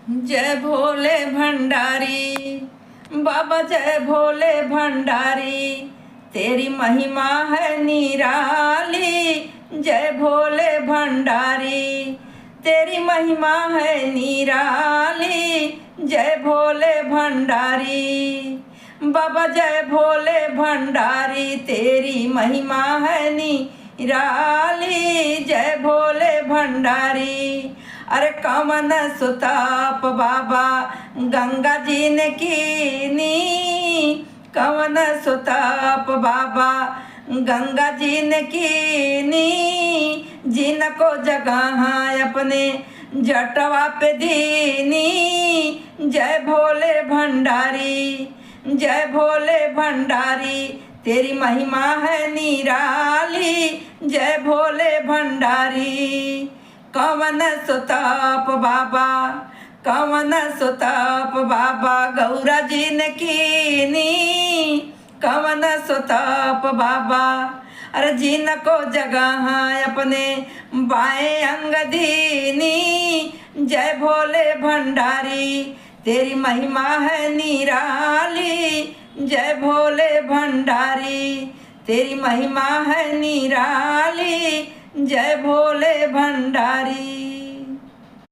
जय भोले भंडारी, बाबा जय भोले भंडारी, तेरी महिमा है निराली। जय भोले भंडारी, तेरी महिमा है निराली। जय भोले भंडारी, बाबा जय भोले भंडारी, तेरी महिमा है निराली। जय भोले भंडारी। अरे कवन सुताप बाबा गंगा जी ने कीनी, कवन सुताप बाबा गंगा जी ने कीनी, जिनको जगह अपने जटवा पे दीनी। जय भोले भंडारी, जय भोले भंडारी, तेरी महिमा है निराली। जय भोले भंडारी। कवन सुताप बाबा, कवन सुताप बाबा गौरा जी ने कीनी, कवन सुताप बाबा। अरे जिनको जगह अपने बाएं अंग दीनी। जय भोले भंडारी, तेरी महिमा है निराली। जय भोले भंडारी, तेरी महिमा है निराली। जय भोले भंडारी।